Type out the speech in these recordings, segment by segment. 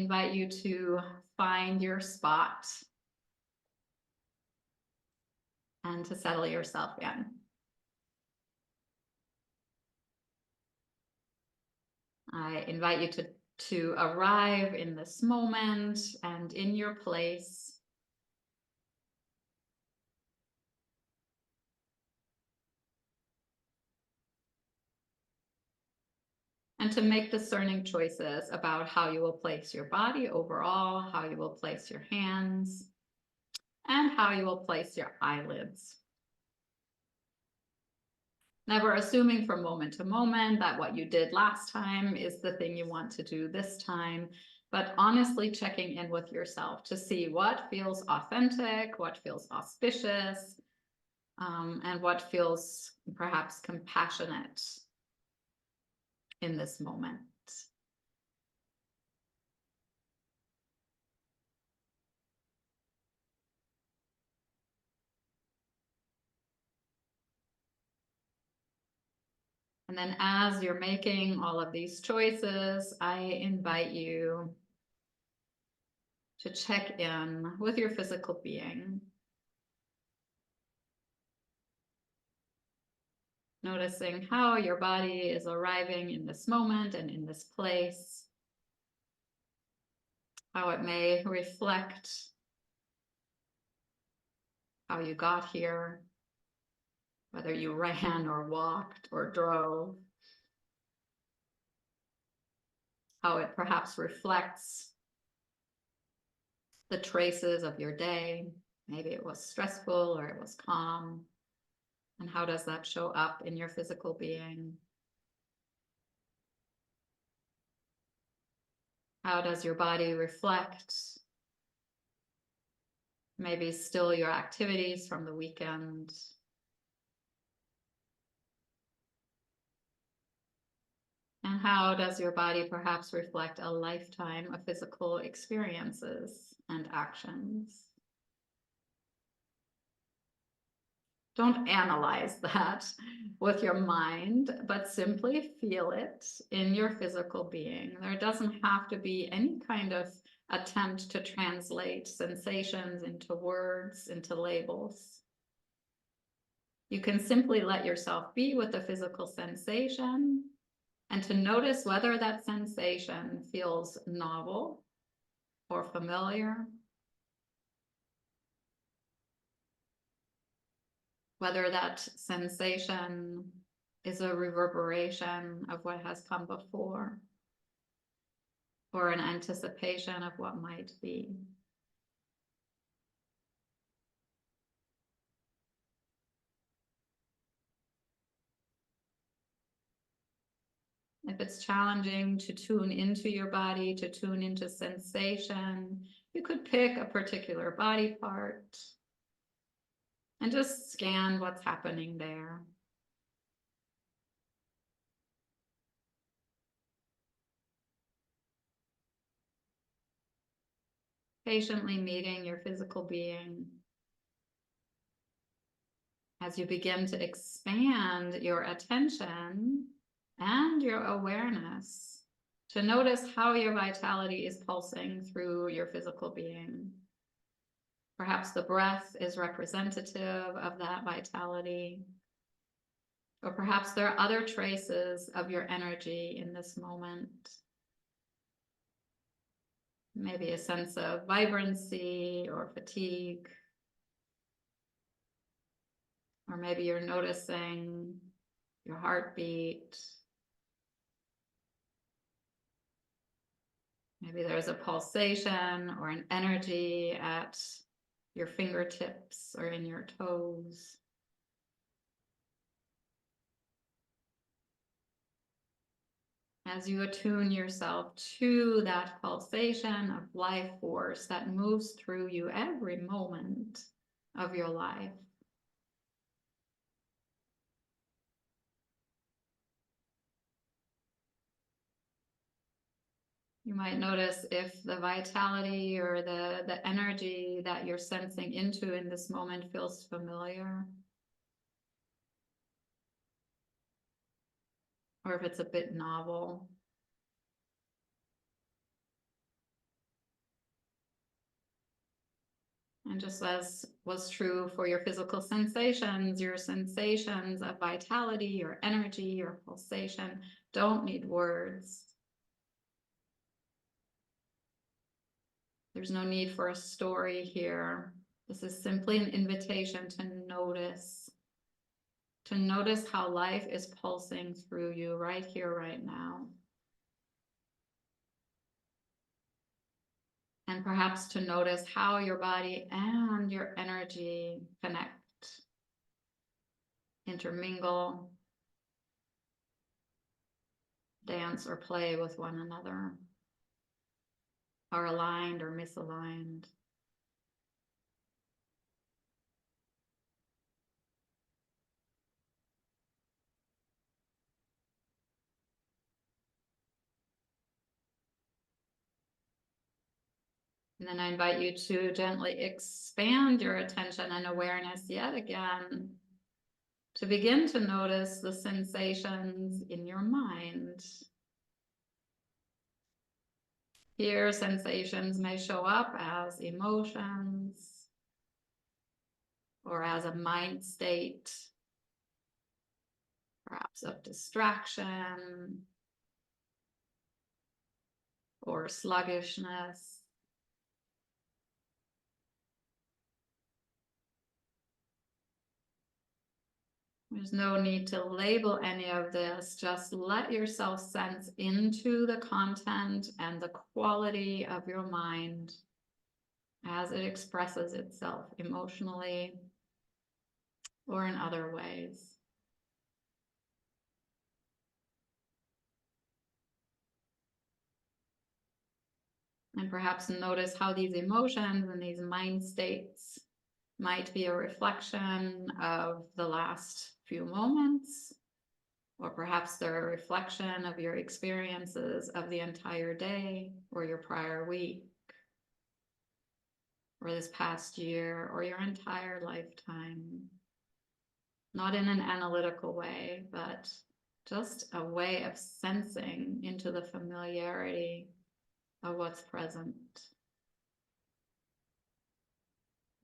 invite you to find your spot and to settle yourself in. I invite you to arrive in this moment and in your place. And to make discerning choices about how you will place your body overall, how you will place your hands, and how you will place your eyelids. Never assuming from moment to moment that what you did last time is the thing you want to do this time, but honestly checking in with yourself to see what feels authentic, what feels auspicious, and what feels perhaps compassionate in this moment. And then as you're making all of these choices, I invite you to check in with your physical being. Noticing how your body is arriving in this moment and in this place. How it may reflect how you got here, whether you ran or walked or drove. How it perhaps reflects the traces of your day. Maybe it was stressful or it was calm. And how does that show up in your physical being? How does your body reflect maybe still your activities from the weekend? And how does your body perhaps reflect a lifetime of physical experiences and actions? Don't analyze that with your mind, but simply feel it in your physical being. There doesn't have to be any kind of attempt to translate sensations into words, into labels. You can simply let yourself be with the physical sensation and to notice whether that sensation feels novel or familiar, whether that sensation is a reverberation of what has come before or an anticipation of what might be. If it's challenging to tune into your body, to tune into sensation, you could pick a particular body part and just scan what's happening there. Patiently meeting your physical being as you begin to expand your attention and your awareness to notice how your vitality is pulsing through your physical being. Perhaps the breath is representative of that vitality, or perhaps there are other traces of your energy in this moment. Maybe a sense of vibrancy or fatigue. Or maybe you're noticing your heartbeat. Maybe there's a pulsation or an energy at your fingertips or in your toes. As you attune yourself to that pulsation of life force that moves through you every moment of your life. You might notice if the vitality or the energy that you're sensing into in this moment feels familiar, or if it's a bit novel. And just as was true for your physical sensations of vitality, your energy, your pulsation, don't need words. There's no need for a story here. This is simply an invitation to notice how life is pulsing through you right here, right now. And perhaps to notice how your body and your energy connect, intermingle, dance or play with one another, are aligned or misaligned. And then I invite you to gently expand your attention and awareness yet again, to begin to notice the sensations in your mind. Here, sensations may show up as emotions or as a mind state, perhaps of distraction or sluggishness. There's no need to label any of this. Just let yourself sense into the content and the quality of your mind as it expresses itself emotionally or in other ways. And perhaps notice how these emotions and these mind states might be a reflection of the last few moments, or perhaps they're a reflection of your experiences of the entire day or your prior week, or this past year, or your entire lifetime. Not in an analytical way, but just a way of sensing into the familiarity of what's present.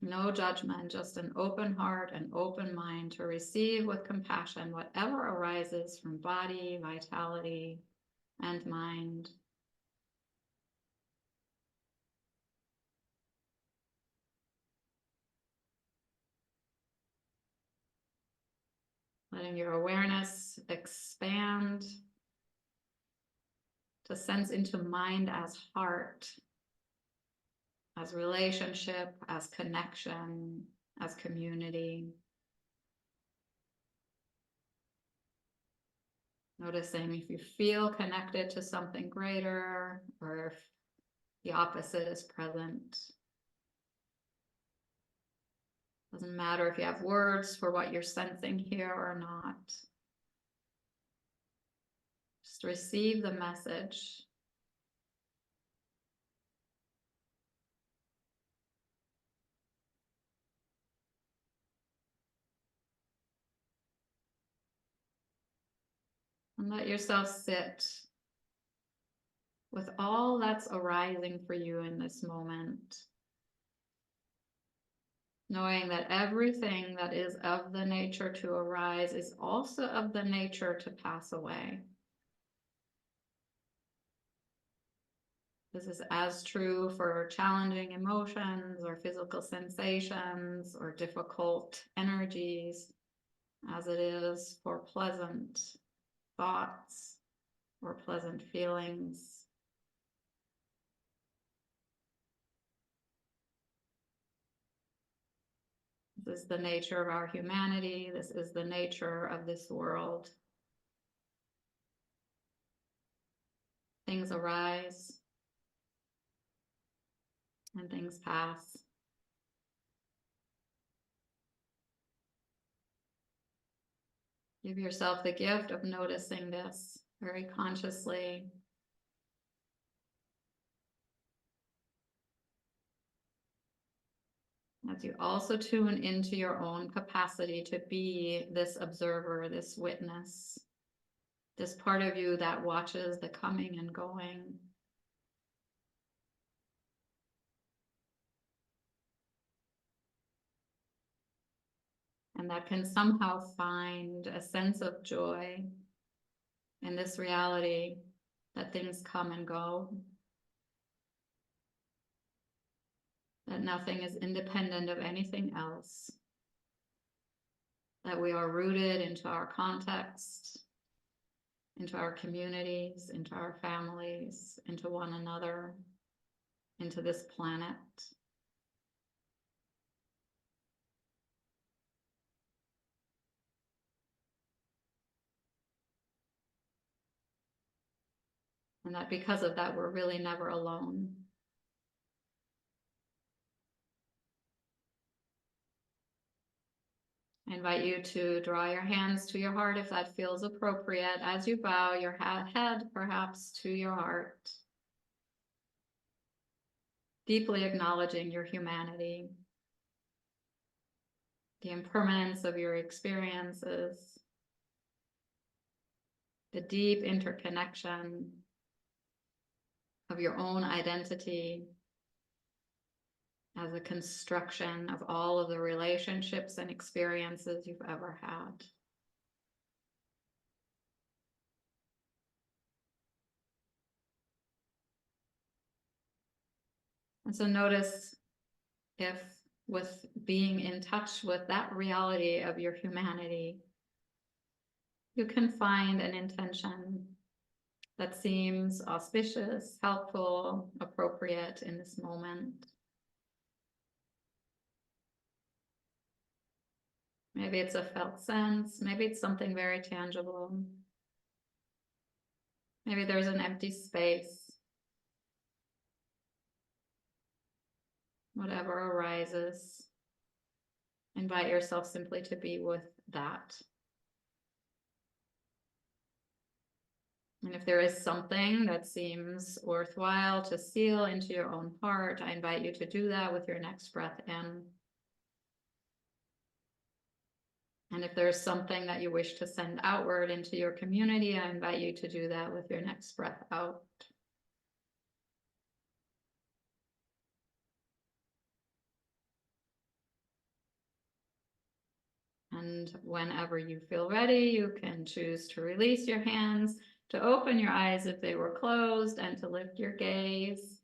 No judgment, just an open heart and open mind to receive with compassion whatever arises from body, vitality, and mind. Letting your awareness expand to sense into mind as heart, as relationship, as connection, as community. Noticing if you feel connected to something greater or if the opposite is present. Doesn't matter if you have words for what you're sensing here or not. Just receive the message. And let yourself sit with all that's arising for you in this moment. Knowing that everything that is of the nature to arise is also of the nature to pass away. This is as true for challenging emotions or physical sensations or difficult energies as it is for pleasant thoughts or pleasant feelings. This is the nature of our humanity. This is the nature of this world. Things arise and things pass. Give yourself the gift of noticing this very consciously. As you also tune into your own capacity to be this observer, this witness, this part of you that watches the coming and going. and that can somehow find a sense of joy in this reality that things come and go, that nothing is independent of anything else, that we are rooted into our context, into our communities, into our families, into one another, into this planet. And that because of that, we're really never alone. I invite you to draw your hands to your heart if that feels appropriate, as you bow your head perhaps to your heart, deeply acknowledging your humanity, the impermanence of your experiences, the deep interconnection of your own identity as a construction of all of the relationships and experiences you've ever had. And so notice if, with being in touch with that reality of your humanity, you can find an intention that seems auspicious, helpful, appropriate in this moment. Maybe it's a felt sense, maybe it's something very tangible. Maybe there's an empty space. Whatever arises, invite yourself simply to be with that. And if there is something that seems worthwhile to seal into your own heart, I invite you to do that with your next breath in. And if there's something that you wish to send outward into your community, I invite you to do that with your next breath out. And whenever you feel ready, you can choose to release your hands, to open your eyes if they were closed, and to lift your gaze.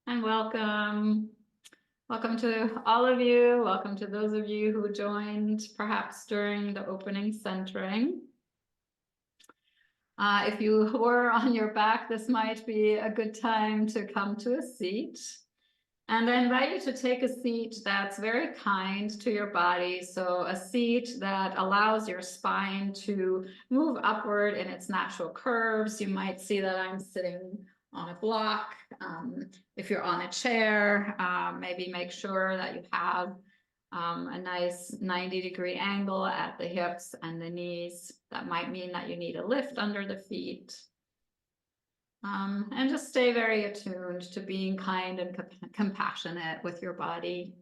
And welcome. Welcome to all of you. Welcome to those of you who joined perhaps during the opening centering. If you were on your back, this might be a good time to come to a seat. And I invite you to take a seat that's very kind to your body. So a seat that allows your spine to move upward in its natural curves. You might see that I'm sitting on a block. If you're on a chair, maybe make sure that you have a nice 90-degree angle at the hips and the knees. That might mean that you need a lift under the feet. And just stay very attuned to being kind and compassionate with your body.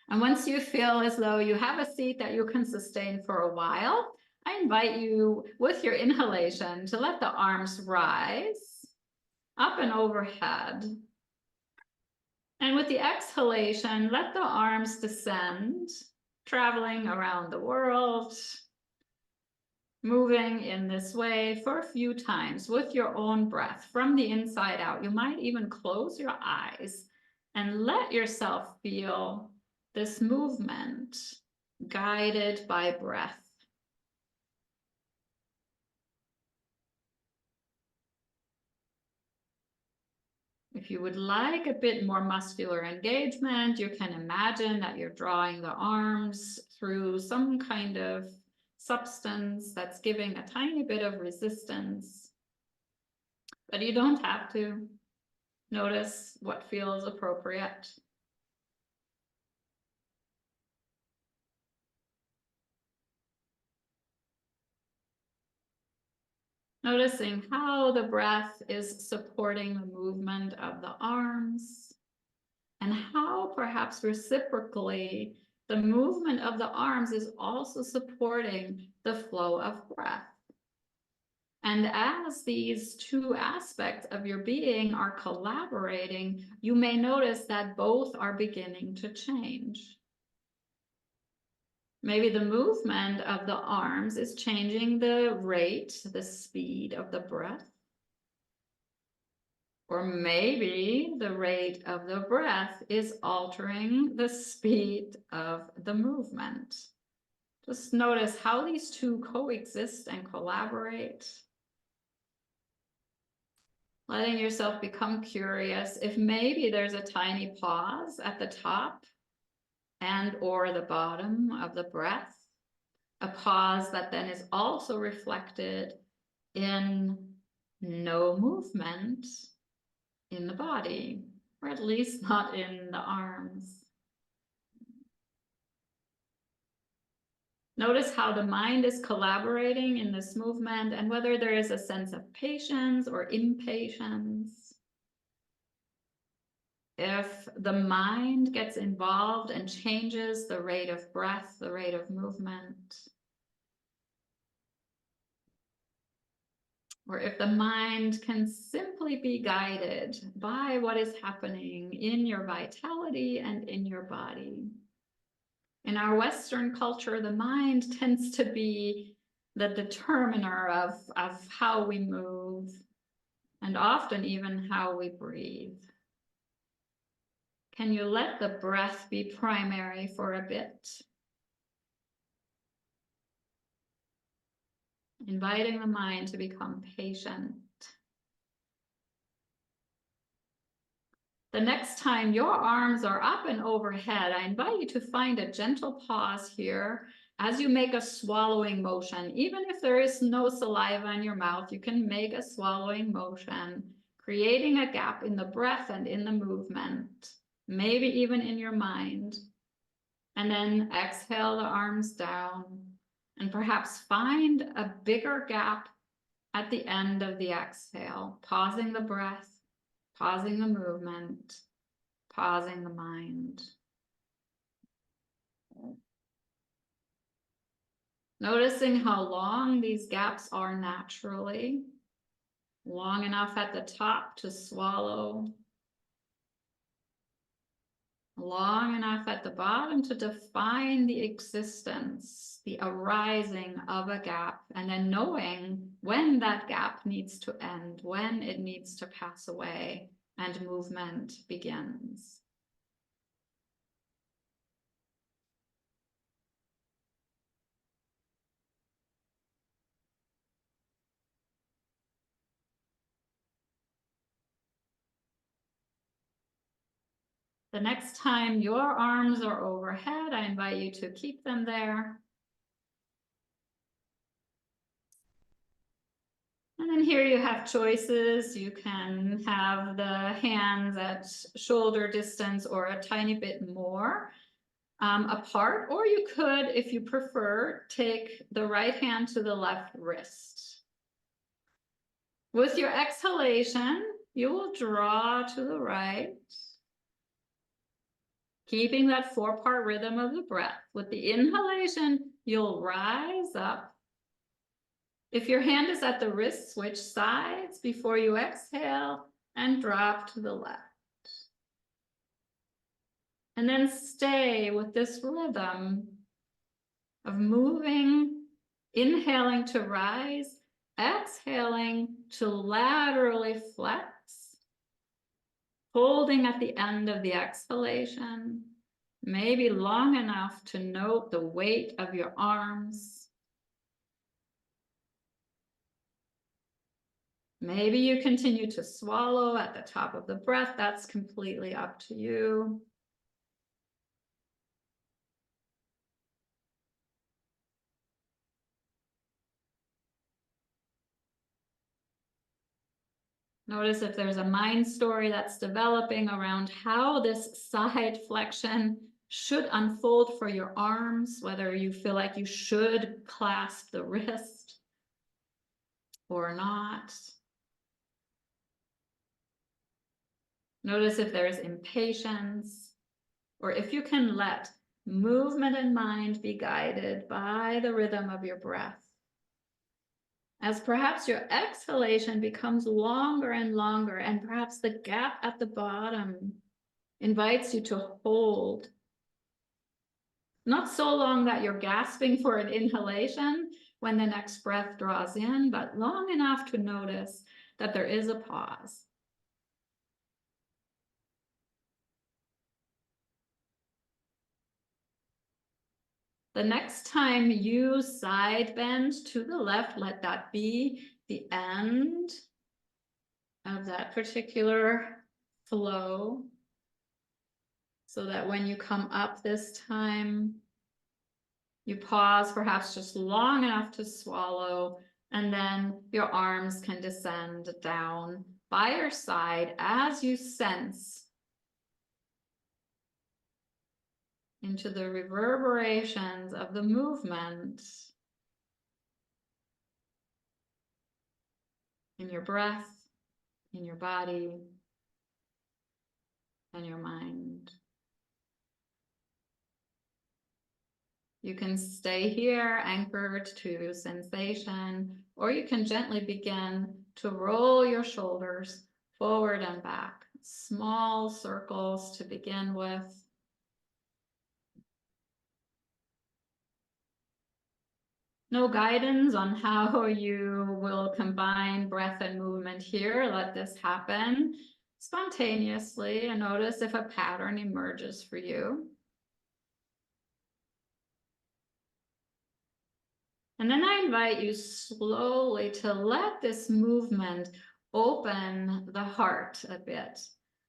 And once you feel as though you have a seat that you can sustain for a while, I invite you with your inhalation to let the arms rise up and overhead. And with the exhalation, let the arms descend, traveling around the world, moving in this way for a few times with your own breath from the inside out. You might even close your eyes and let yourself feel this movement guided by breath. If you would like a bit more muscular engagement, you can imagine that you're drawing the arms through some kind of substance that's giving a tiny bit of resistance. But you don't have to. Notice what feels appropriate. Noticing how the breath is supporting the movement of the arms, and how perhaps reciprocally the movement of the arms is also supporting the flow of breath. And as these two aspects of your being are collaborating, you may notice that both are beginning to change. Maybe the movement of the arms is changing the rate, the speed of the breath. Or maybe the rate of the breath is altering the speed of the movement. Just notice how these two coexist and collaborate. Letting yourself become curious if maybe there's a tiny pause at the top and or the bottom of the breath. A pause that then is also reflected in no movement in the body, or at least not in the arms. Notice how the mind is collaborating in this movement and whether there is a sense of patience or impatience. If the mind gets involved and changes the rate of breath, the rate of movement, or if the mind can simply be guided by what is happening in your vitality and in your body. In our Western culture, the mind tends to be the determiner of how we move and often even how we breathe. Can you let the breath be primary for a bit? Inviting the mind to become patient. The next time your arms are up and overhead, I invite you to find a gentle pause here as you make a swallowing motion. Even if there is no saliva in your mouth, you can make a swallowing motion, creating a gap in the breath and in the movement, maybe even in your mind. And then exhale the arms down and perhaps find a bigger gap at the end of the exhale, pausing the breath, pausing the movement, pausing the mind. Noticing how long these gaps are naturally, long enough at the top to swallow, long enough at the bottom to define the existence, the arising of a gap, and then knowing when that gap needs to end, when it needs to pass away and movement begins. The next time your arms are overhead, I invite you to keep them there. And then here you have choices. You can have the hands at shoulder distance or a tiny bit more apart, or you could, if you prefer, take the right hand to the left wrist. With your exhalation, you will draw to the right, keeping that 4-part rhythm of the breath. With the inhalation, you'll rise up. If your hand is at the wrist, switch sides before you exhale and drop to the left. And then stay with this rhythm of moving, inhaling to rise, exhaling to laterally flex, holding at the end of the exhalation, maybe long enough to note the weight of your arms. Maybe you continue to swallow at the top of the breath. That's completely up to you. Notice if there's a mind story that's developing around how this side flexion should unfold for your arms, whether you feel like you should clasp the wrist or not. Notice if there is impatience, or if you can let movement and mind be guided by the rhythm of your breath. As perhaps your exhalation becomes longer and longer, and perhaps the gap at the bottom invites you to hold. Not so long that you're gasping for an inhalation when the next breath draws in, but long enough to notice that there is a pause. The next time you side bend to the left, let that be the end of that particular flow, so that when you come up this time, you pause perhaps just long enough to swallow, and then your arms can descend down by your side as you sense into the reverberations of the movement in your breath, in your body, and your mind. You can stay here anchored to sensation, or you can gently begin to roll your shoulders forward and back. Small circles to begin with. No guidance on how you will combine breath and movement here. Let this happen spontaneously and notice if a pattern emerges for you. And then I invite you slowly to let this movement open the heart a bit,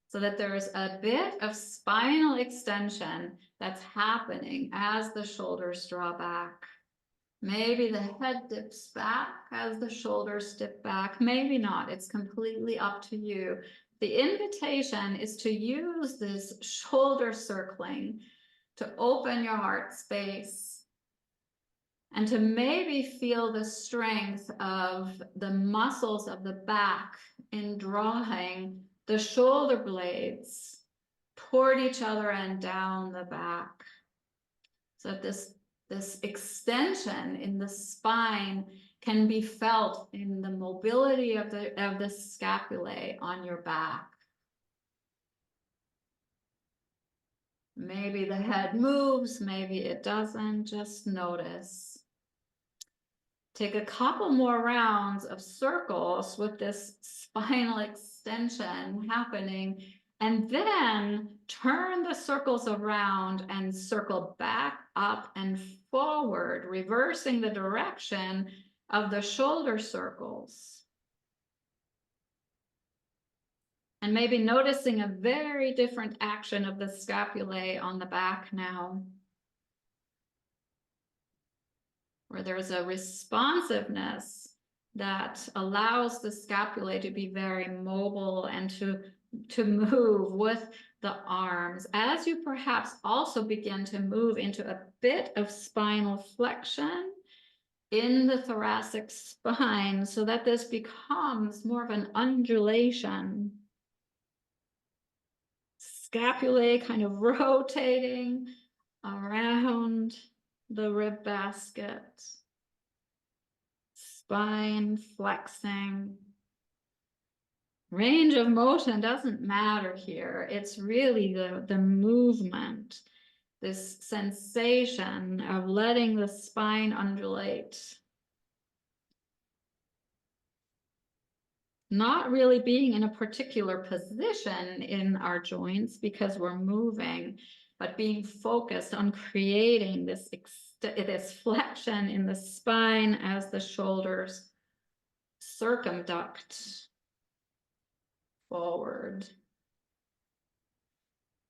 so that there's a bit of spinal extension that's happening as the shoulders draw back. Maybe the head dips back as the shoulders dip back, maybe not. It's completely up to you. The invitation is to use this shoulder circling to open your heart space, and to maybe feel the strength of the muscles of the back in drawing the shoulder blades toward each other and down the back. So that this extension in the spine can be felt in the mobility of the scapulae on your back. Maybe the head moves, maybe it doesn't. Just notice. Take a couple more rounds of circles with this spinal extension happening, and then turn the circles around and circle back up and forward, reversing the direction of the shoulder circles. And maybe noticing a very different action of the scapulae on the back now, where there's a responsiveness that allows the scapulae to be very mobile and to move with the arms, as you perhaps also begin to move into a bit of spinal flexion in the thoracic spine, so that this becomes more of an undulation. Scapulae kind of rotating around the rib basket, spine flexing. Range of motion doesn't matter here. It's really the movement, this sensation of letting the spine undulate. Not really being in a particular position in our joints because we're moving, but being focused on creating this flexion in the spine as the shoulders circumduct forward.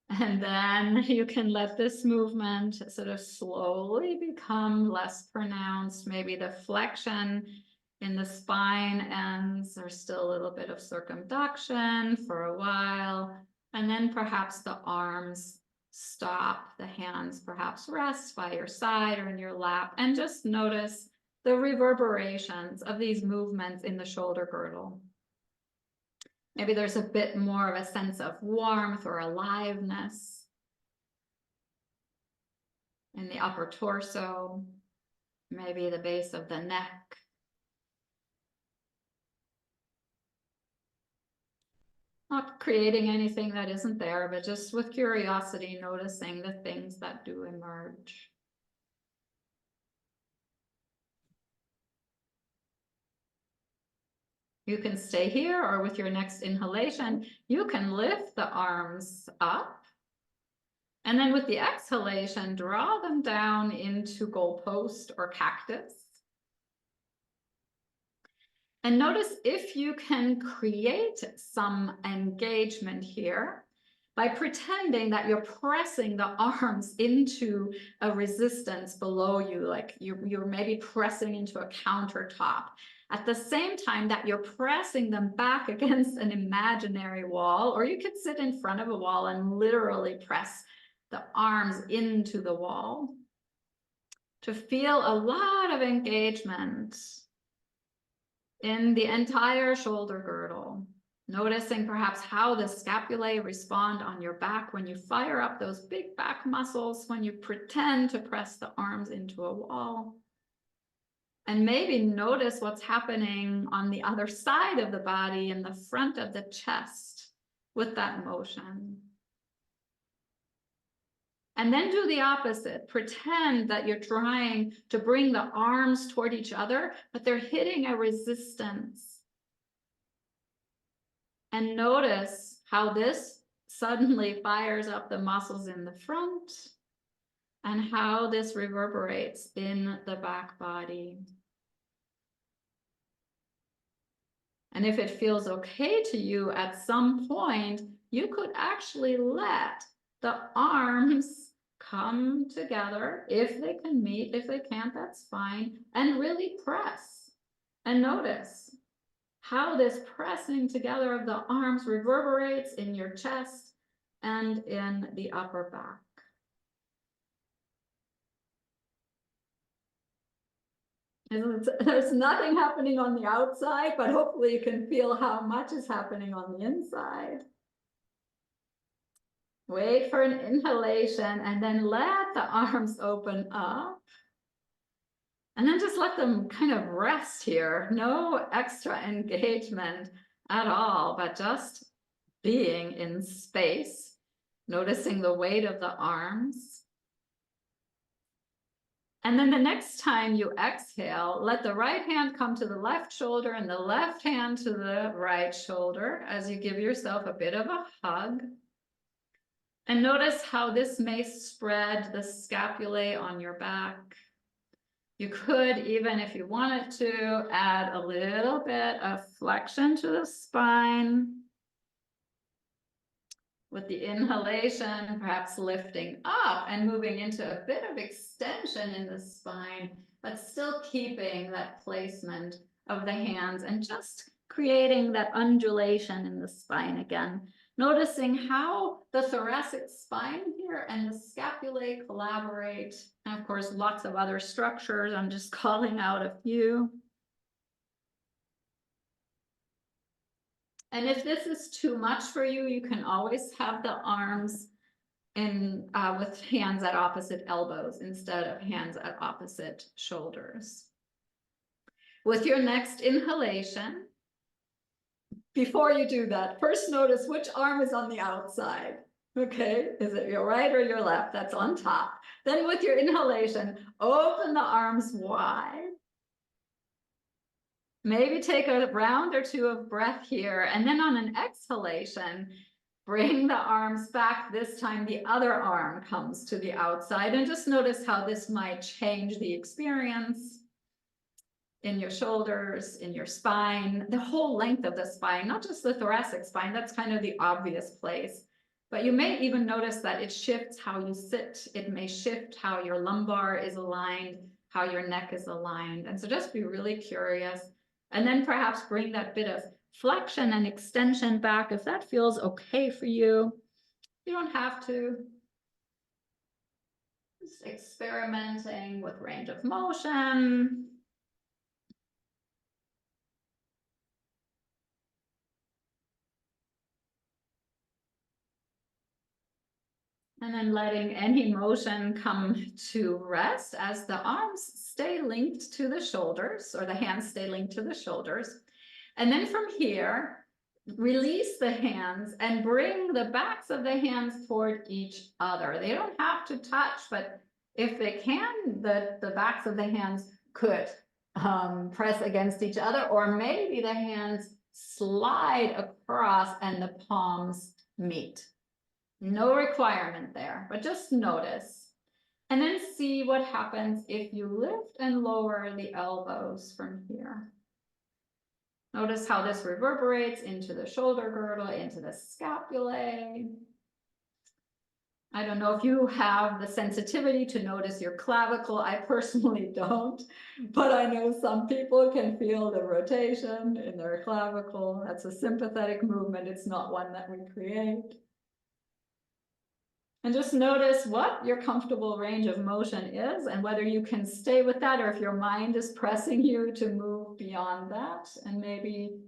And then you can let this movement sort of slowly become less pronounced. Maybe the flexion in the spine ends, there's still a little bit of circumduction for a while, and then perhaps the arms stop, the hands perhaps rest by your side or in your lap, and just notice the reverberations of these movements in the shoulder girdle. Maybe there's a bit more of a sense of warmth or aliveness in the upper torso, maybe the base of the neck. Not creating anything that isn't there, but just with curiosity, noticing the things that do emerge. You can stay here, or with your next inhalation, you can lift the arms up. And then with the exhalation, draw them down into goalpost or cactus. And notice if you can create some engagement here by pretending that you're pressing the arms into a resistance below you, like you're maybe pressing into a countertop. At the same time that you're pressing them back against an imaginary wall, or you could sit in front of a wall and literally press the arms into the wall to feel a lot of engagement in the entire shoulder girdle. Noticing perhaps how the scapulae respond on your back when you fire up those big back muscles, when you pretend to press the arms into a wall. And maybe notice what's happening on the other side of the body, in the front of the chest, with that motion. And then do the opposite. Pretend that you're trying to bring the arms toward each other, but they're hitting a resistance. And notice how this suddenly fires up the muscles in the front, and how this reverberates in the back body. And if it feels okay to you, at some point, you could actually let the arms come together. If they can meet, if they can't, that's fine. And really press. And notice how this pressing together of the arms reverberates in your chest and in the upper back. There's nothing happening on the outside, but hopefully you can feel how much is happening on the inside. Wait for an inhalation and then let the arms open up. And then just let them kind of rest here. No extra engagement at all, but just being in space, noticing the weight of the arms. And then the next time you exhale, let the right hand come to the left shoulder and the left hand to the right shoulder as you give yourself a bit of a hug. And notice how this may spread the scapulae on your back. You could, even if you wanted to, add a little bit of flexion to the spine. With the inhalation, perhaps lifting up and moving into a bit of extension in the spine, but still keeping that placement of the hands and just creating that undulation in the spine again. Noticing how the thoracic spine here and the scapulae collaborate. And of course, lots of other structures. I'm just calling out a few. And if this is too much for you, you can always have the arms in with hands at opposite elbows instead of hands at opposite shoulders. With your next inhalation, before you do that, first notice which arm is on the outside. Okay, is it your right or your left? That's on top. Then with your inhalation, open the arms wide. Maybe take a round or two of breath here. And then on an exhalation, bring the arms back. This time the other arm comes to the outside. And just notice how this might change the experience in your shoulders, in your spine, the whole length of the spine, not just the thoracic spine. That's kind of the obvious place. But you may even notice that it shifts how you sit. It may shift how your lumbar is aligned, how your neck is aligned. And so just be really curious. And then perhaps bring that bit of flexion and extension back if that feels okay for you. You don't have to. Just experimenting with range of motion. And then letting any motion come to rest as the arms stay linked to the shoulders, or the hands stay linked to the shoulders. And then from here, release the hands and bring the backs of the hands toward each other. They don't have to touch, but if they can, the backs of the hands could press against each other, or maybe the hands slide across and the palms meet. No requirement there, but just notice. And then see what happens if you lift and lower the elbows from here. Notice how this reverberates into the shoulder girdle, into the scapulae. I don't know if you have the sensitivity to notice your clavicle. I personally don't, but I know some people can feel the rotation in their clavicle. That's a sympathetic movement. It's not one that we create. And just notice what your comfortable range of motion is and whether you can stay with that or if your mind is pressing you to move beyond that, and maybe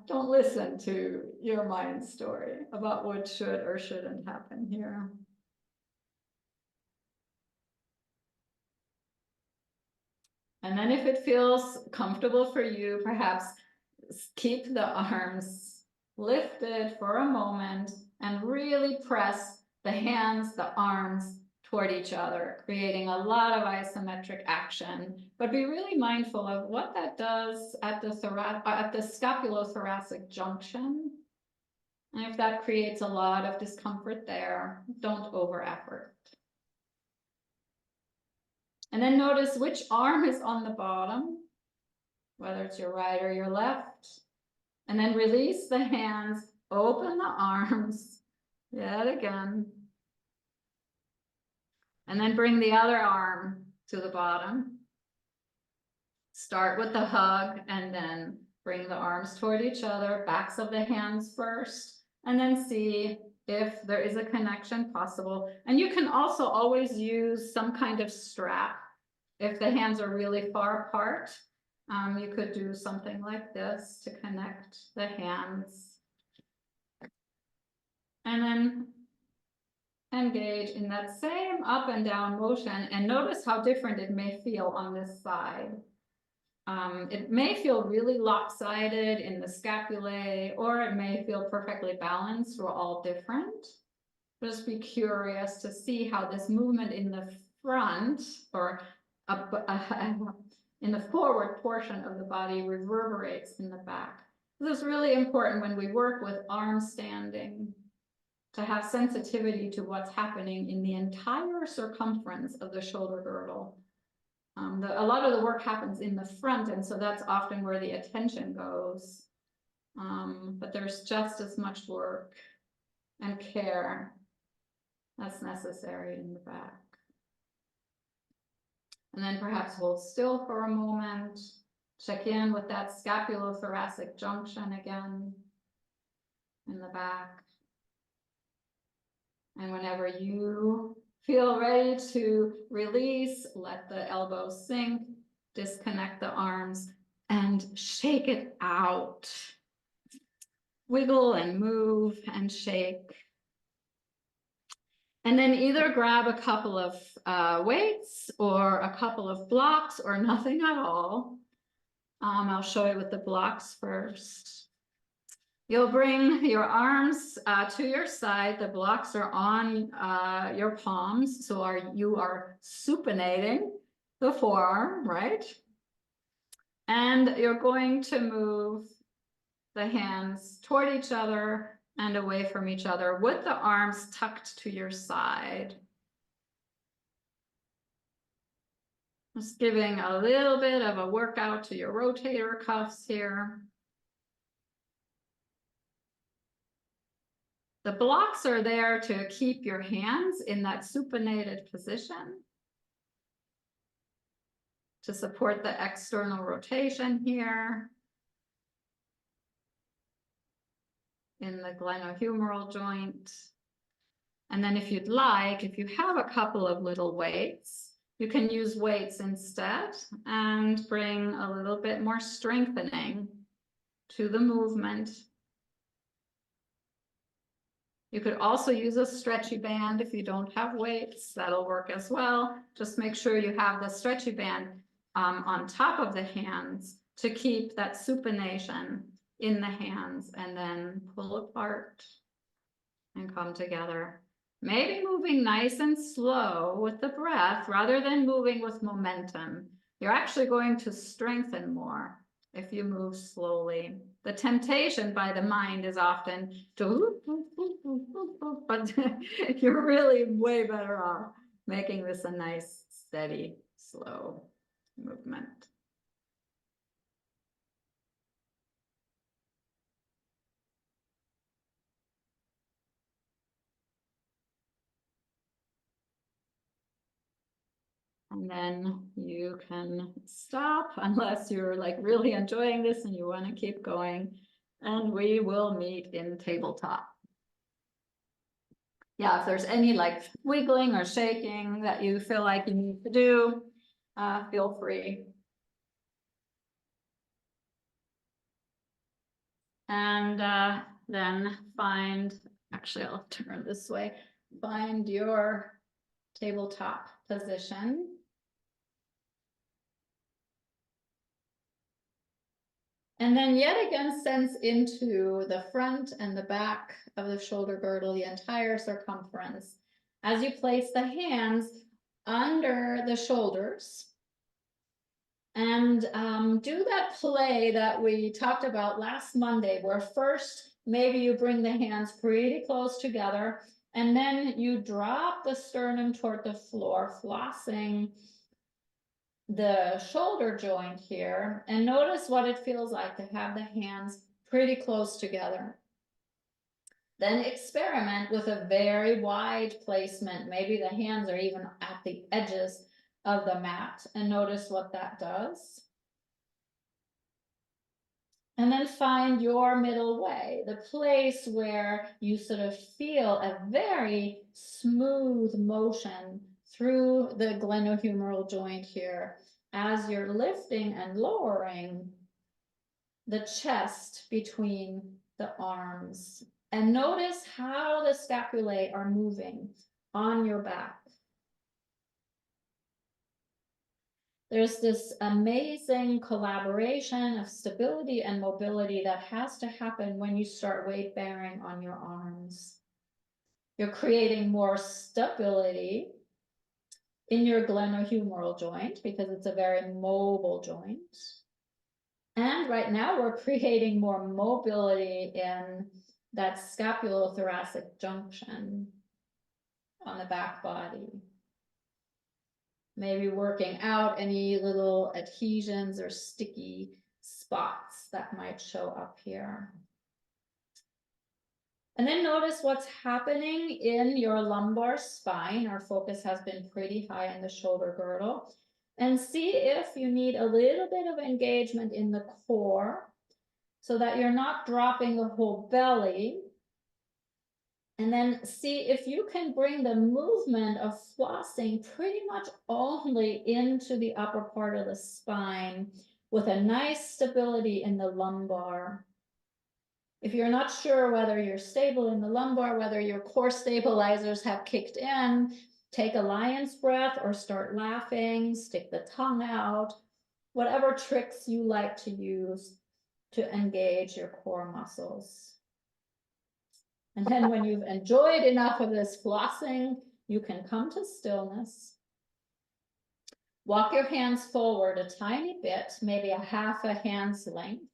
don't listen to your mind story about what should or shouldn't happen here. And then if it feels comfortable for you, perhaps keep the arms lifted for a moment and really press the hands, the arms toward each other, creating a lot of isometric action, but be really mindful of what that does at the scapulothoracic junction. And if that creates a lot of discomfort there, don't over effort. And then notice which arm is on the bottom, whether it's your right or your left. And then release the hands, open the arms, yet again. And then bring the other arm to the bottom. Start with the hug and then bring the arms toward each other, backs of the hands first, and then see if there is a connection possible. And you can also always use some kind of strap. If the hands are really far apart, you could do something like this to connect the hands. And then engage in that same up and down motion, and notice how different it may feel on this side. It may feel really lopsided in the scapulae, or it may feel perfectly balanced. We're all different. Just be curious to see how this movement in the front or in the forward portion of the body reverberates in the back. This is really important when we work with arm standing, to have sensitivity to what's happening in the entire circumference of the shoulder girdle. A lot of the work happens in the front, and so that's often where the attention goes. But there's just as much work and care that's necessary in the back. And then perhaps hold still for a moment. Check in with that scapulothoracic junction again in the back. And whenever you feel ready to release, let the elbows sink, disconnect the arms, and shake it out. Wiggle and move and shake. And then either grab a couple of weights or a couple of blocks or nothing at all. I'll show you with the blocks first. You'll bring your arms to your side. The blocks are on your palms, so you are supinating the forearm, right? And you're going to move the hands toward each other and away from each other with the arms tucked to your side. Just giving a little bit of a workout to your rotator cuffs here. The blocks are there to keep your hands in that supinated position, to support the external rotation here in the glenohumeral joint. And then if you'd like, if you have a couple of little weights, you can use weights instead and bring a little bit more strengthening to the movement. You could also use a stretchy band if you don't have weights. That'll work as well. Just make sure you have the stretchy band on top of the hands to keep that supination in the hands, and then pull apart and come together. Maybe moving nice and slow with the breath rather than moving with momentum. You're actually going to strengthen more if you move slowly. The temptation by the mind is often to, but you're really way better off making this a nice, steady, slow movement. And then you can stop unless you're like really enjoying this and you want to keep going. And we will meet in tabletop. Yeah, if there's any like wiggling or shaking that you feel like you need to do, feel free. And then actually I'll turn this way, find your tabletop position. And then yet again, sense into the front and the back of the shoulder girdle, the entire circumference, as you place the hands under the shoulders. And do that play that we talked about last Monday, where first maybe you bring the hands pretty close together, and then you drop the sternum toward the floor, flossing the shoulder joint here, and notice what it feels like to have the hands pretty close together. Then experiment with a very wide placement. Maybe the hands are even at the edges of the mat, and notice what that does. And then find your middle way, the place where you sort of feel a very smooth motion through the glenohumeral joint here as you're lifting and lowering the chest between the arms. And notice how the scapulae are moving on your back. There's this amazing collaboration of stability and mobility that has to happen when you start weight bearing on your arms. You're creating more stability in your glenohumeral joint because it's a very mobile joint. And right now we're creating more mobility in that scapulothoracic junction on the back body. Maybe working out any little adhesions or sticky spots that might show up here. And then notice what's happening in your lumbar spine. Our focus has been pretty high in the shoulder girdle. And see if you need a little bit of engagement in the core so that you're not dropping the whole belly. And then see if you can bring the movement of flossing pretty much only into the upper part of the spine with a nice stability in the lumbar. If you're not sure whether you're stable in the lumbar, whether your core stabilizers have kicked in, take a lion's breath or start laughing, stick the tongue out, whatever tricks you like to use to engage your core muscles. And then when you've enjoyed enough of this flossing, you can come to stillness. Walk your hands forward a tiny bit, maybe a half a hand's length.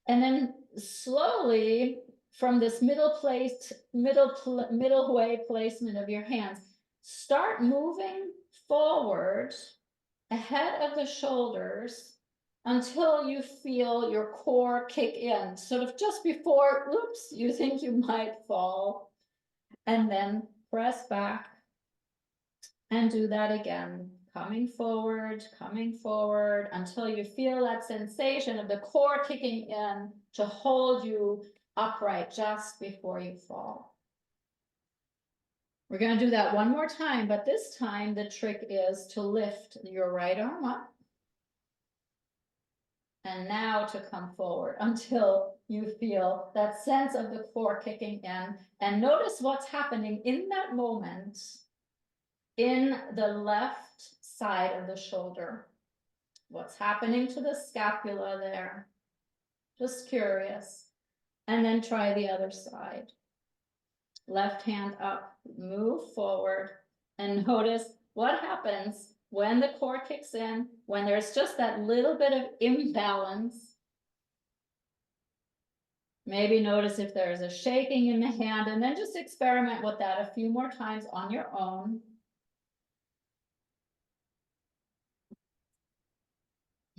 And then slowly from this middle way placement of your hands, start moving forward ahead of the shoulders until you feel your core kick in, sort of just before, oops, you think you might fall. And then press back and do that again, coming forward until you feel that sensation of the core kicking in to hold you upright just before you fall. We're going to do that one more time, but this time the trick is to lift your right arm up. And now to come forward until you feel that sense of the core kicking in. And notice what's happening in that moment in the left side of the shoulder. What's happening to the scapula there? Just curious. And then try the other side. Left hand up, move forward, and notice what happens when the core kicks in, when there's just that little bit of imbalance. Maybe notice if there's a shaking in the hand, and then just experiment with that a few more times on your own.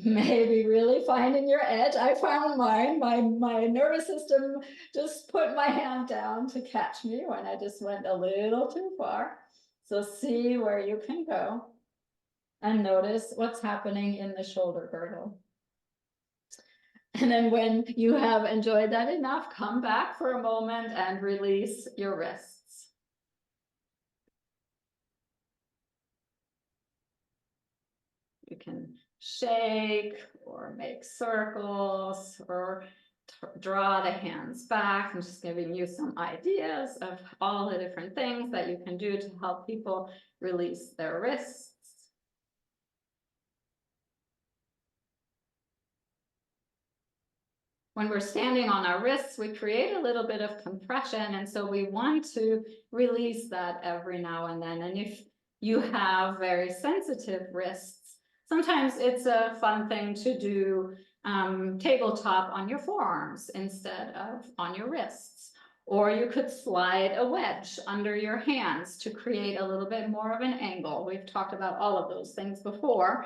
Maybe really finding your edge. I found mine. My nervous system just put my hand down to catch me when I just went a little too far. So see where you can go and notice what's happening in the shoulder girdle. And then when you have enjoyed that enough, come back for a moment and release your wrists. You can shake or make circles or draw the hands back. I'm just giving you some ideas of all the different things that you can do to help people release their wrists. When we're standing on our wrists, we create a little bit of compression, and so we want to release that every now and then. And if you have very sensitive wrists, sometimes it's a fun thing to do tabletop on your forearms instead of on your wrists. Or you could slide a wedge under your hands to create a little bit more of an angle. We've talked about all of those things before,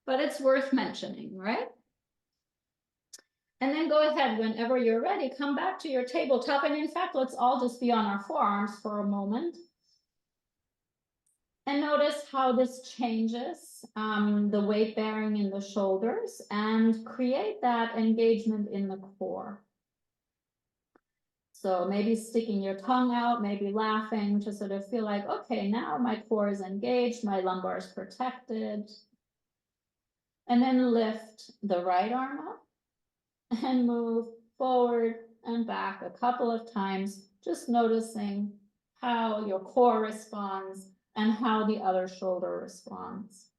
but it's worth mentioning, right? And then go ahead, whenever you're ready, come back to your tabletop. And in fact, let's all just be on our forearms for a moment. And notice how this changes the weight bearing in the shoulders and create that engagement in the core. So maybe sticking your tongue out, maybe laughing to sort of feel like, okay, now my core is engaged, my lumbar is protected. And then lift the right arm up and move forward and back a couple of times, just noticing how your core responds and how the other shoulder responds.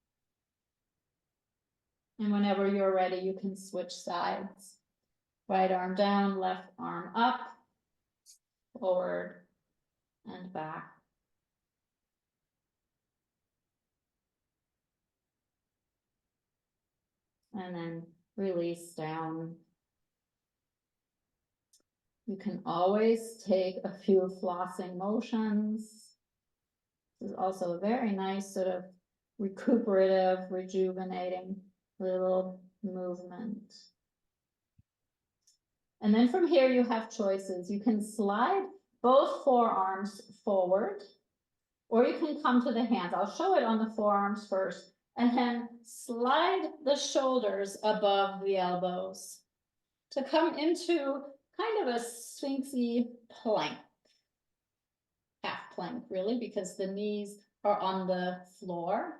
And whenever you're ready, you can switch sides. Right arm down, left arm up, forward and back. And then release down. You can always take a few flossing motions. This is also a very nice sort of recuperative, rejuvenating little movement. And then from here, you have choices. You can slide both forearms forward, or you can come to the hands. I'll show it on the forearms first, and then slide the shoulders above the elbows to come into kind of a sphinxy plank. Half plank, really, because the knees are on the floor.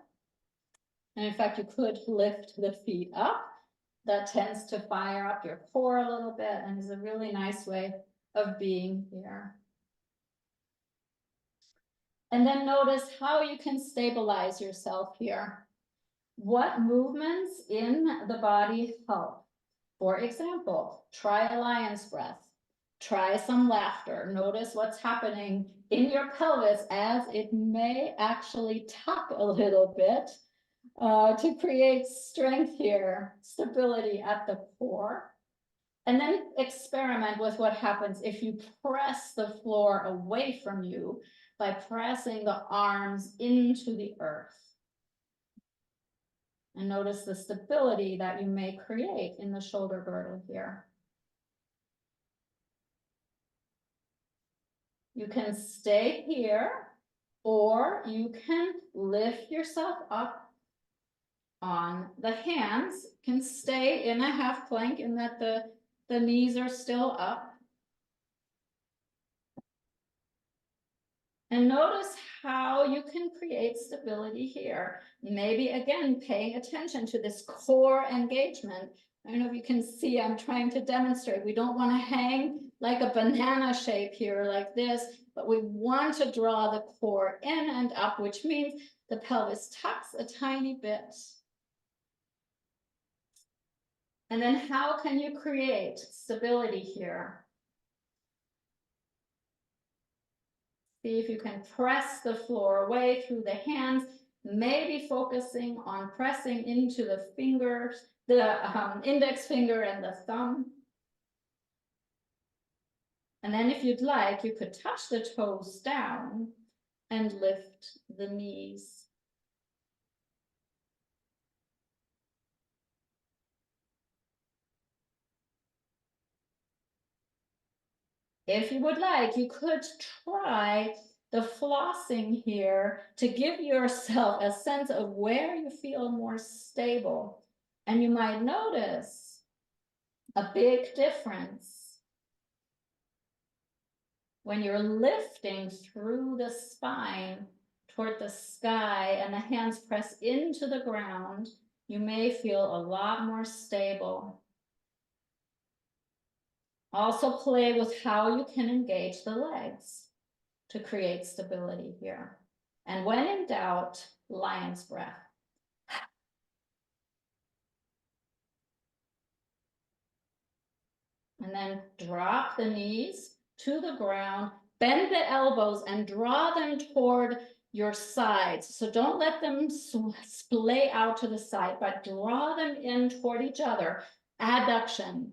And in fact, you could lift the feet up. That tends to fire up your core a little bit and is a really nice way of being here. And then notice how you can stabilize yourself here. What movements in the body help? For example, try a lion's breath. Try some laughter. Notice what's happening in your pelvis as it may actually tuck a little bit to create strength here, stability at the core. And then experiment with what happens if you press the floor away from you by pressing the arms into the earth. And notice the stability that you may create in the shoulder girdle here. You can stay here, or you can lift yourself up on the hands. You can stay in a half plank in that the knees are still up. And notice how you can create stability here. Maybe again, paying attention to this core engagement. I don't know if you can see, I'm trying to demonstrate. We don't want to hang like a banana shape here like this, but we want to draw the core in and up, which means the pelvis tucks a tiny bit. And then how can you create stability here? See if you can press the floor away through the hands. maybe focusing on pressing into the fingers, the index finger and the thumb. And then if you'd like, you could touch the toes down and lift the knees. If you would like, you could try the flossing here to give yourself a sense of where you feel more stable. And you might notice a big difference when you're lifting through the spine toward the sky and the hands press into the ground. You may feel a lot more stable. Also play with how you can engage the legs to create stability here. And when in doubt, lion's breath. And then drop the knees to the ground, bend the elbows and draw them toward your sides. So don't let them splay out to the side, but draw them in toward each other. Adduction.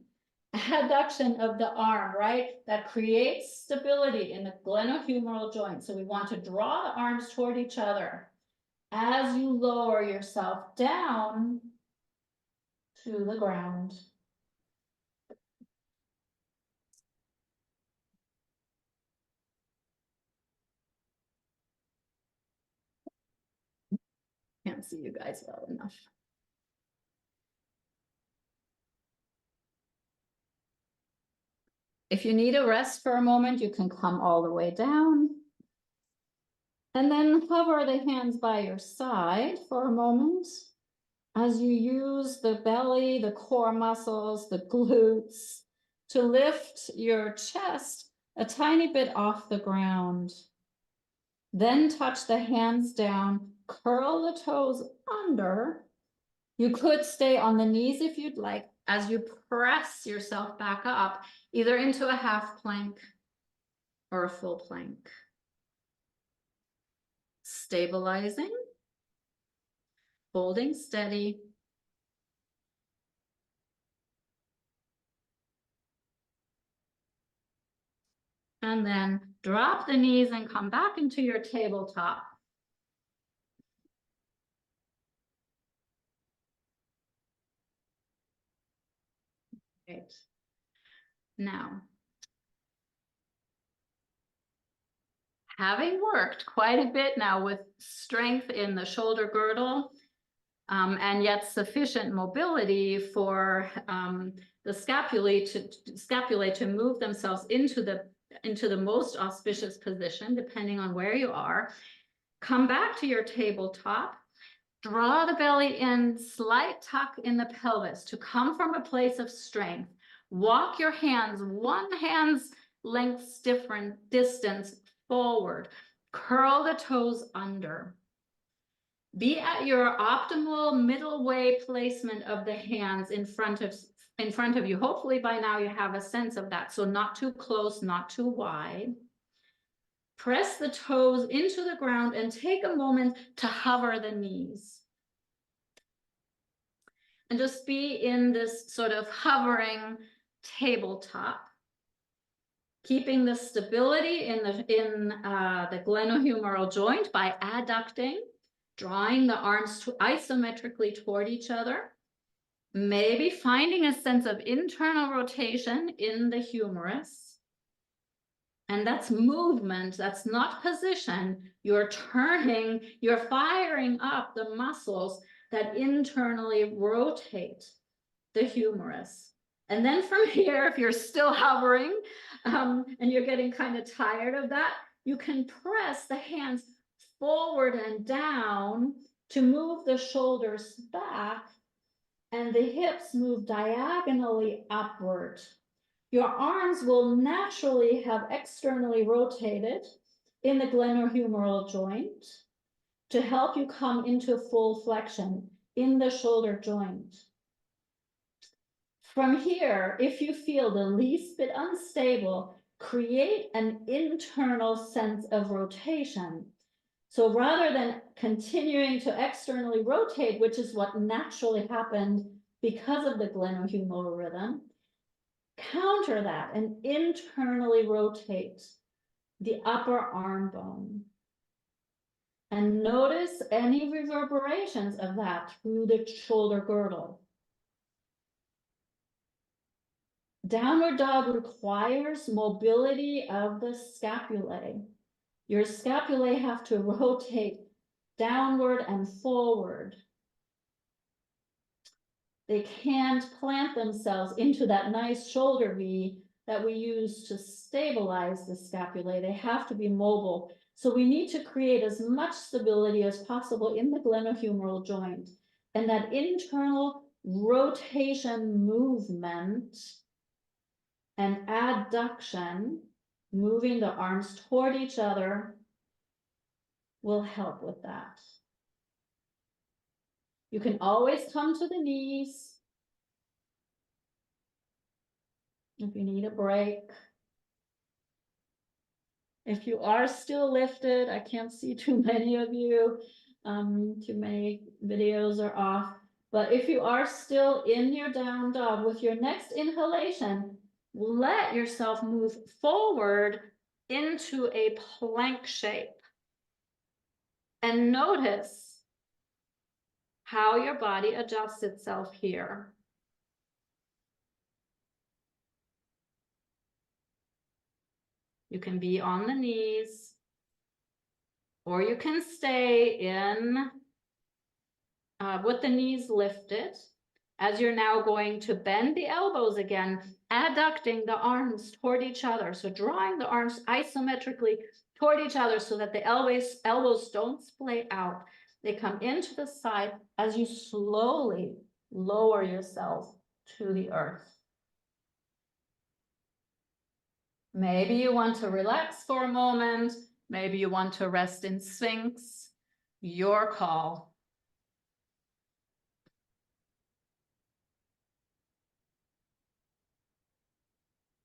Adduction of the arm, right? That creates stability in the glenohumeral joint. So we want to draw the arms toward each other as you lower yourself down to the ground. Can't see you guys well enough. If you need a rest for a moment, you can come all the way down. And then hover the hands by your side for a moment as you use the belly, the core muscles, the glutes to lift your chest a tiny bit off the ground. Then touch the hands down, curl the toes under. You could stay on the knees if you'd like as you press yourself back up, either into a half plank or a full plank. Stabilizing, holding steady. And then drop the knees and come back into your tabletop. Great. Now, having worked quite a bit now with strength in the shoulder girdle, and yet sufficient mobility for the scapulae to move themselves into the most auspicious position, depending on where you are. Come back to your tabletop. Draw the belly in, slight tuck in the pelvis to come from a place of strength. Walk your hands one hand's length different distance forward. Curl the toes under. Be at your optimal middle way placement of the hands in front of you. Hopefully by now you have a sense of that. So not too close, not too wide. Press the toes into the ground and take a moment to hover the knees. And just be in this sort of hovering tabletop, keeping the stability in the glenohumeral joint by adducting, drawing the arms isometrically toward each other, maybe finding a sense of internal rotation in the humerus. And that's movement, that's not position. You're turning, you're firing up the muscles that internally rotate the humerus. And then from here, if you're still hovering and you're getting kind of tired of that, you can press the hands forward and down to move the shoulders back and the hips move diagonally upward. Your arms will naturally have externally rotated in the glenohumeral joint to help you come into full flexion in the shoulder joint. From here, if you feel the least bit unstable, create an internal sense of rotation. So rather than continuing to externally rotate, which is what naturally happened because of the glenohumeral rhythm, counter that and internally rotate the upper arm bone. And notice any reverberations of that through the shoulder girdle. Downward dog requires mobility of the scapulae. Your scapulae have to rotate downward and forward. They can't plant themselves into that nice shoulder V that we use to stabilize the scapulae. They have to be mobile. So we need to create as much stability as possible in the glenohumeral joint. And that internal rotation movement and adduction, moving the arms toward each other, will help with that. You can always come to the knees if you need a break. If you are still lifted, I can't see too many of you. Too many videos are off. But if you are still in your down dog, with your next inhalation, let yourself move forward into a plank shape. And notice how your body adjusts itself here. You can be on the knees, or you can stay in with the knees lifted, as you're now going to bend the elbows again, adducting the arms toward each other. So drawing the arms isometrically toward each other so that the elbows don't splay out. They come into the side as you slowly lower yourself to the earth. Maybe you want to relax for a moment. Maybe you want to rest in Sphinx. Your call.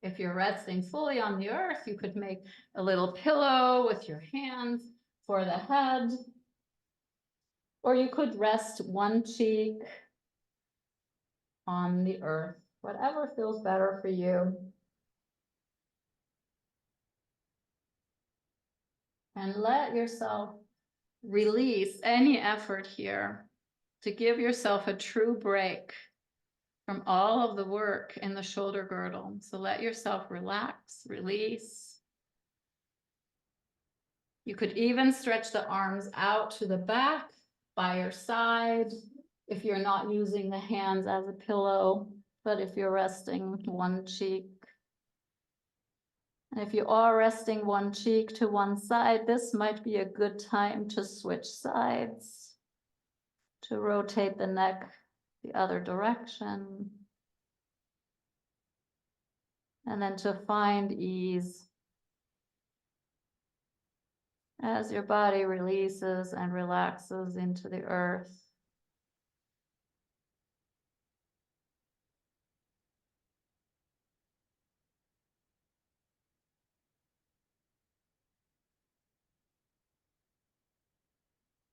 If you're resting fully on the earth, you could make a little pillow with your hands for the head. Or you could rest one cheek on the earth, whatever feels better for you. And let yourself release any effort here to give yourself a true break from all of the work in the shoulder girdle. So let yourself relax, release. You could even stretch the arms out to the back by your side if you're not using the hands as a pillow, but if you're resting one cheek. And if you are resting one cheek to one side, this might be a good time to switch sides, to rotate the neck the other direction, and then to find ease as your body releases and relaxes into the earth.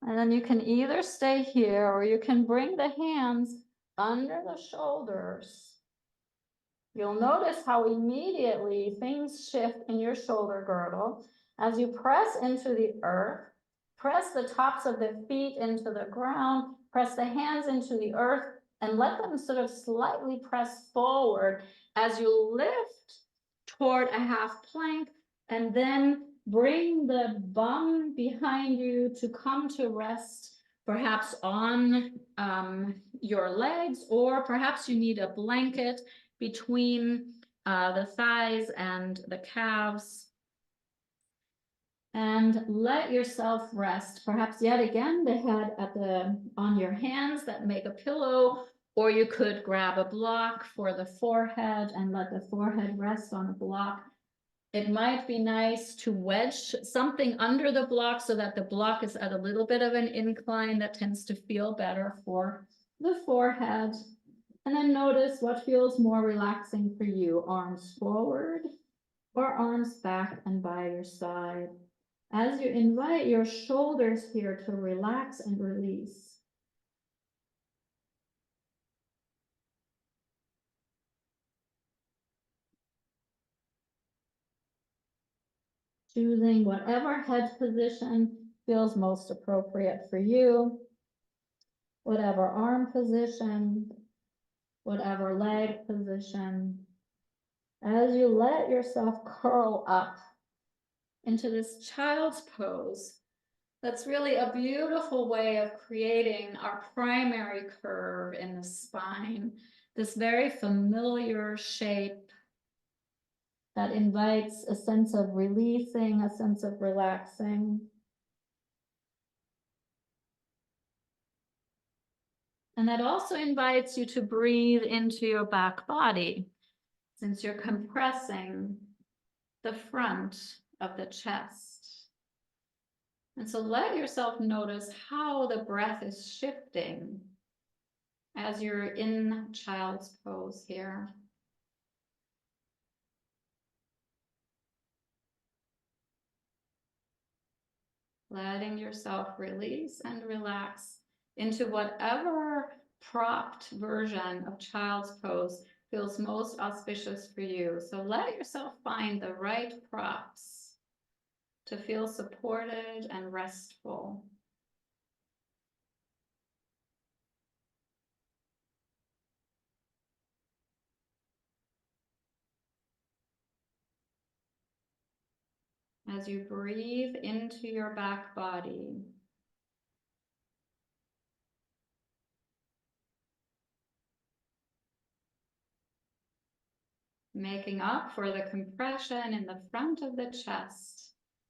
And then you can either stay here or you can bring the hands under the shoulders. You'll notice how immediately things shift in your shoulder girdle. As you press into the earth, press the tops of the feet into the ground, press the hands into the earth, and let them sort of slightly press forward as you lift toward a half plank, and then bring the bum behind you to come to rest, perhaps on your legs, or perhaps you need a blanket between the thighs and the calves. And let yourself rest. Perhaps yet again, the head on your hands that make a pillow, or you could grab a block for the forehead and let the forehead rest on a block. It might be nice to wedge something under the block so that the block is at a little bit of an incline. That tends to feel better for the forehead. And then notice what feels more relaxing for you, arms forward or arms back and by your side. as you invite your shoulders here to relax and release. Choosing whatever head position feels most appropriate for you, whatever arm position, whatever leg position. As you let yourself curl up into this child's pose, that's really a beautiful way of creating our primary curve in the spine, this very familiar shape that invites a sense of releasing, a sense of relaxing. And that also invites you to breathe into your back body, since you're compressing the front of the chest. And so let yourself notice how the breath is shifting as you're in child's pose here. Letting yourself release and relax into whatever propped version of child's pose feels most auspicious for you. So let yourself find the right props to feel supported and restful. As you breathe into your back body, making up for the compression in the front of the chest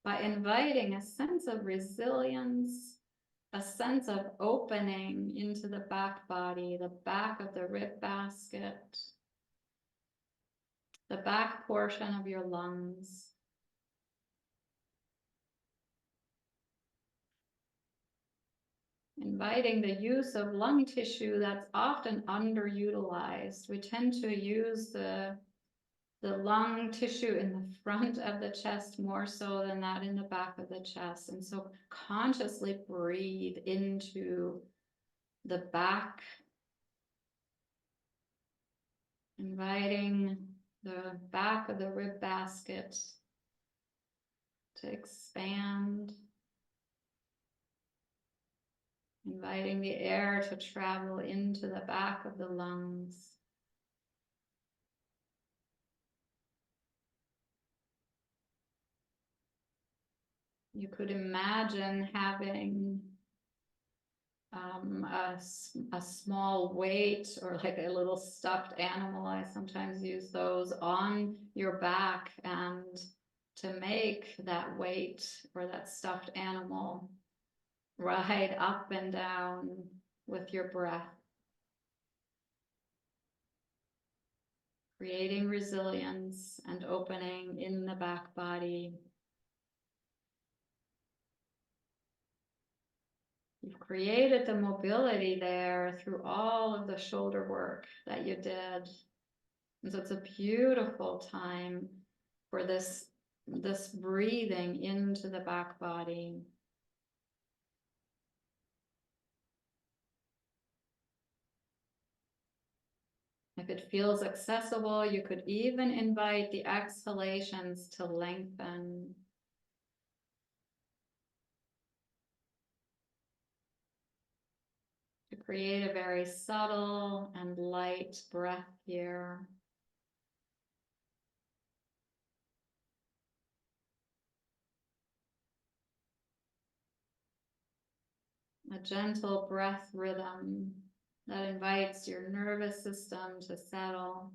by inviting a sense of resilience, a sense of opening into the back body, the back of the rib basket, the back portion of your lungs. Inviting the use of lung tissue that's often underutilized. We tend to use the lung tissue in the front of the chest more so than that in the back of the chest. And so consciously breathe into the back, inviting the back of the rib basket to expand, inviting the air to travel into the back of the lungs. You could imagine having a small weight or like a little stuffed animal. I sometimes use those on your back, and to make that weight or that stuffed animal ride up and down with your breath, creating resilience and opening in the back body. You've created the mobility there through all of the shoulder work that you did. And so it's a beautiful time for this breathing into the back body. If it feels accessible, you could even invite the exhalations to lengthen. To create a very subtle and light breath here. A gentle breath rhythm that invites your nervous system to settle.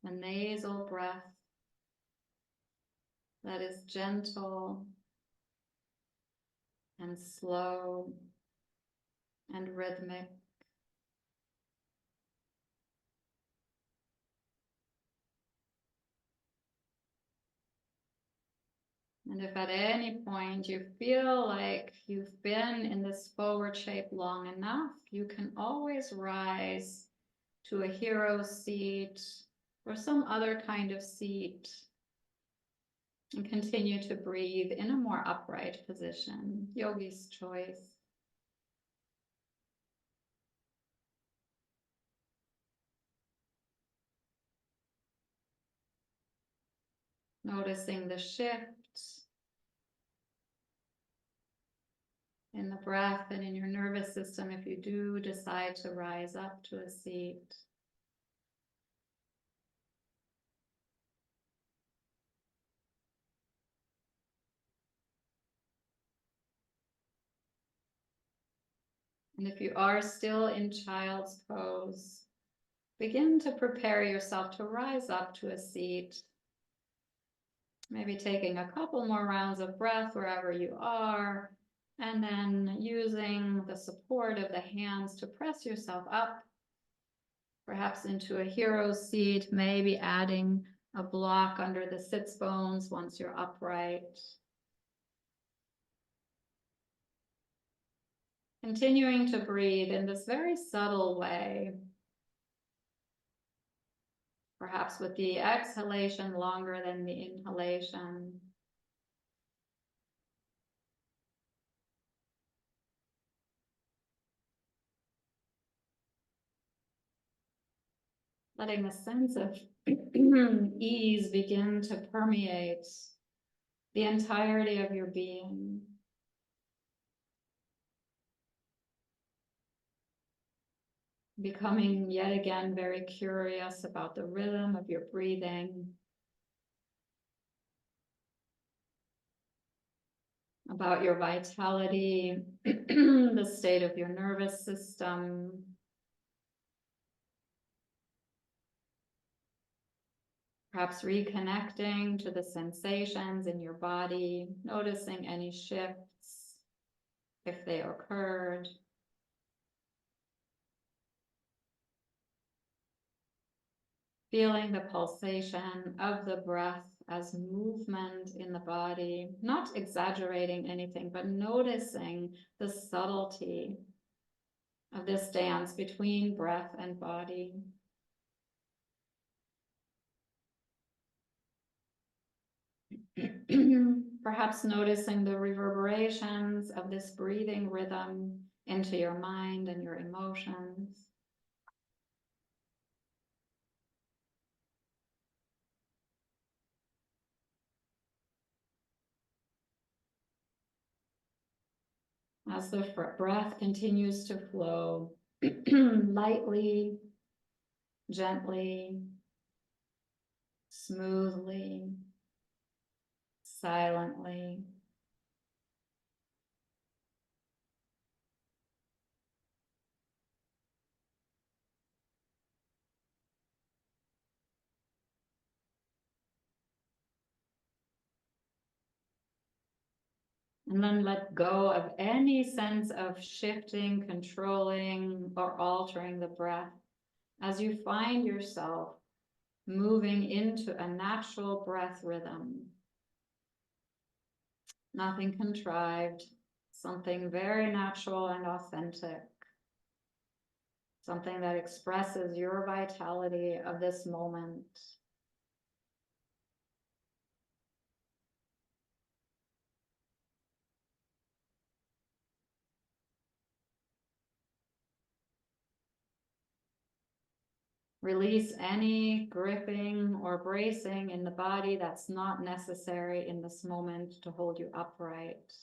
A nasal breath that is gentle and slow and rhythmic. And if at any point you feel like you've been in this forward shape long enough, you can always rise to a hero seat or some other kind of seat and continue to breathe in a more upright position, yogi's choice. Noticing the shift in the breath and in your nervous system if you do decide to rise up to a seat. And if you are still in child's pose, begin to prepare yourself to rise up to a seat. Maybe taking a couple more rounds of breath wherever you are, and then using the support of the hands to press yourself up, perhaps into a hero seat, maybe adding a block under the sits bones once you're upright. Continuing to breathe in this very subtle way, perhaps with the exhalation longer than the inhalation. Letting a sense of ease begin to permeate the entirety of your being. Becoming yet again very curious about the rhythm of your breathing, about your vitality, the state of your nervous system, perhaps reconnecting to the sensations in your body, noticing any shifts if they occurred. Feeling the pulsation of the breath as movement in the body, not exaggerating anything, but noticing the subtlety of this dance between breath and body. Perhaps noticing the reverberations of this breathing rhythm into your mind and your emotions. As the breath continues to flow lightly, gently, smoothly, silently. And then let go of any sense of shifting, controlling, or altering the breath as you find yourself moving into a natural breath rhythm. Nothing contrived, something very natural and authentic. Something that expresses your vitality of this moment. Release any gripping or bracing in the body that's not necessary in this moment to hold you upright.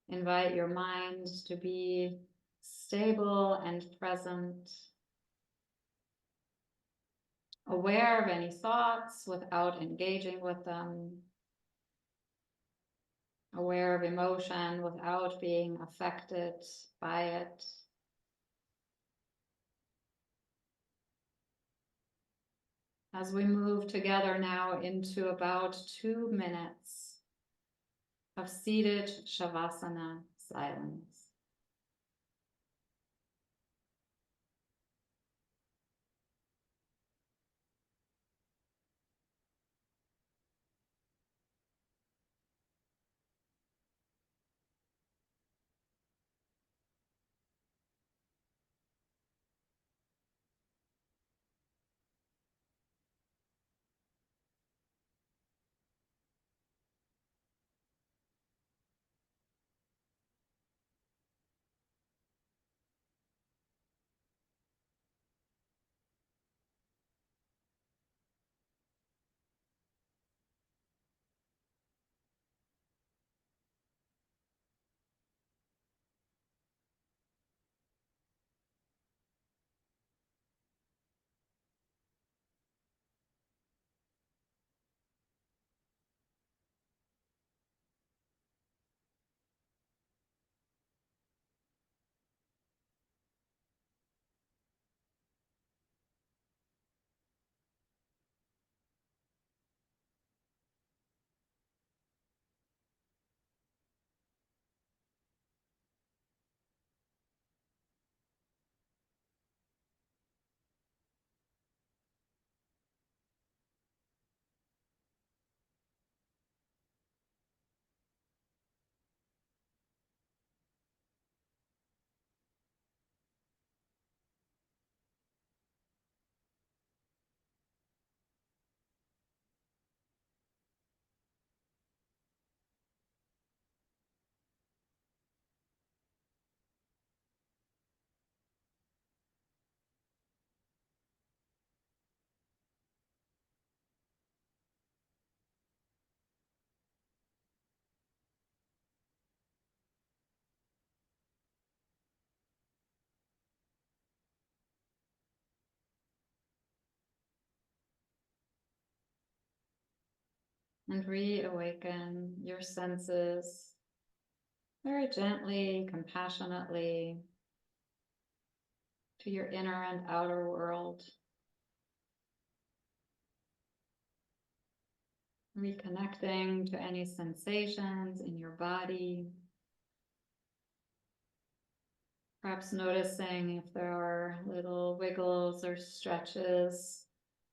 Invite your mind to be stable and present, aware of any thoughts without engaging with them, aware of emotion without being affected by it. As we move together now into about 2 minutes of seated Shavasana silence. And reawaken your senses very gently, compassionately to your inner and outer world. Reconnecting to any sensations in your body. Perhaps noticing if there are little wiggles or stretches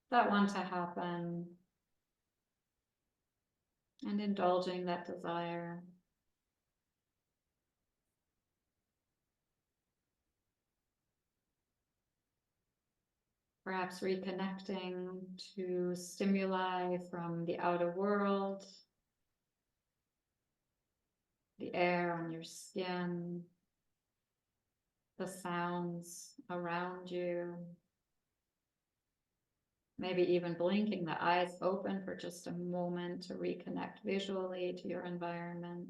that want to happen. And indulging that desire. Perhaps reconnecting to stimuli from the outer world, the air on your skin, the sounds around you. Maybe even blinking the eyes open for just a moment to reconnect visually to your environment.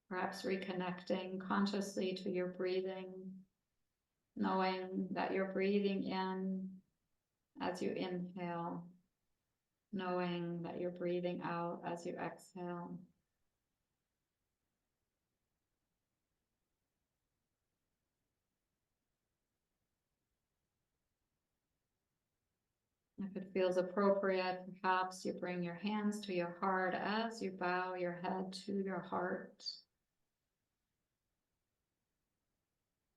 Perhaps reconnecting consciously to your breathing, knowing that you're breathing in as you inhale, knowing that you're breathing out as you exhale. If it feels appropriate, perhaps you bring your hands to your heart as you bow your head to your heart.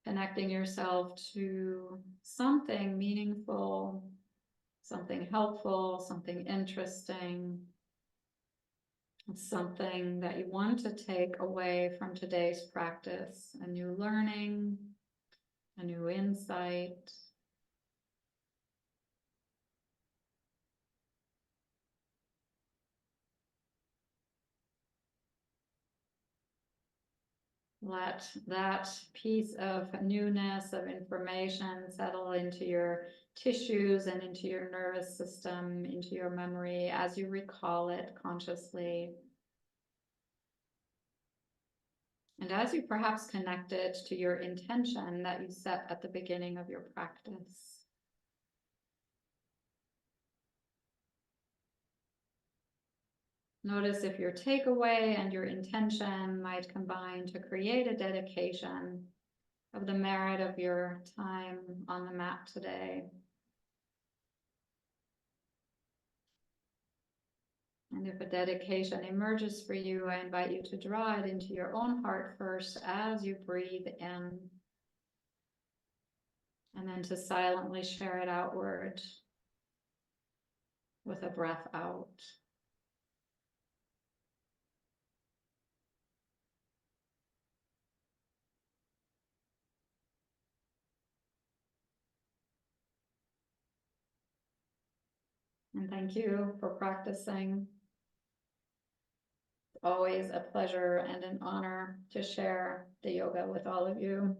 Connecting yourself to something meaningful, something helpful, something interesting, something that you want to take away from today's practice, a new learning, a new insight. Let that piece of newness, of information settle into your tissues and into your nervous system, into your memory as you recall it consciously. And as you perhaps connect it to your intention that you set at the beginning of your practice. Notice if your takeaway and your intention might combine to create a dedication of the merit of your time on the mat today. And if a dedication emerges for you, I invite you to draw it into your own heart first as you breathe in, and then to silently share it outward with a breath out. And thank you for practicing. Always a pleasure and an honor to share the yoga with all of you.